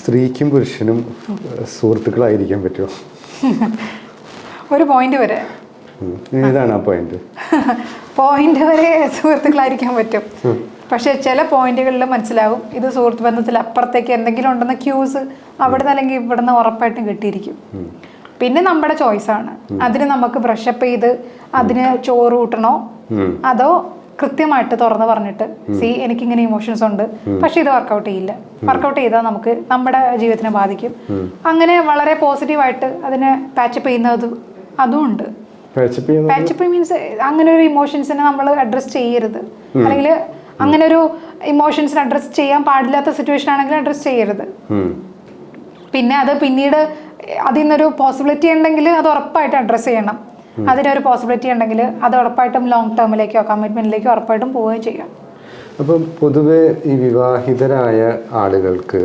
സ്ത്രീക്കും പുരുഷനും സുഹൃത്തുക്കളായിരിക്കാൻ പറ്റുമോ? ഒരു പോയിന്റ് വരെ. ഏതാണ് ആ പോയിന്റ്? പോയിന്റ് വരെ സുഹൃത്തുക്കളായിരിക്കാൻ പറ്റും. പക്ഷെ ചില പോയിന്റുകളിൽ മനസ്സിലാവും ഇത് സുഹൃത്ത് ബന്ധത്തിൽ അപ്പുറത്തേക്ക് എന്തെങ്കിലും ഉണ്ടെന്ന ക്യൂസ് അവിടെ നിന്ന് അല്ലെങ്കിൽ ഇവിടെ നിന്ന് ഉറപ്പായിട്ടും കിട്ടിയിരിക്കും. പിന്നെ നമ്മുടെ ചോയ്സാണ്. അതിന് നമുക്ക് ബ്രഷപ്പ് ചെയ്ത് അതിന് ചോറ് കൂട്ടണോ അതോ കൃത്യമായിട്ട് തുറന്ന് പറഞ്ഞിട്ട് എനിക്കിങ്ങനെ ഇമോഷൻസ് ഉണ്ട് പക്ഷെ ഇത് വർക്കൗട്ട് ചെയ്യില്ല, വർക്കൗട്ട് ചെയ്താൽ നമുക്ക് നമ്മുടെ ജീവിതത്തിനെ ബാധിക്കും, അങ്ങനെ വളരെ പോസിറ്റീവായിട്ട് അതിനെ പാച്ചപ്പ് ചെയ്യുന്നത് അതും ഉണ്ട്. പാച്ചപ്പ് മീൻസ് അങ്ങനെ ഒരു ഇമോഷൻസിനെ നമ്മൾ അഡ്രസ് ചെയ്യരുത്, അല്ലെങ്കിൽ അങ്ങനെ ഒരു ഇമോഷൻസിനെ അഡ്രസ് ചെയ്യാൻ പാടില്ലാത്ത സിറ്റുവേഷൻ ആണെങ്കിൽ അഡ്രസ് ചെയ്യരുത്. പിന്നെ അത് പിന്നീട് അതിൽ നിന്നൊരു പോസിബിലിറ്റി ഉണ്ടെങ്കിൽ അത് ഉറപ്പായിട്ട് അഡ്രസ്സ് ചെയ്യണം. അതിനൊരു പോസിബിലിറ്റി ഉണ്ടെങ്കിൽ അത് ഉറപ്പായിട്ടും ലോങ് ടേമിലേക്കോ കമ്മിറ്റ്മെന്റിലേക്കോ ഉറപ്പായിട്ടും പോവുകയും ചെയ്യാം. അപ്പം പൊതുവെ ഈ വിവാഹിതരായ ആളുകൾക്ക്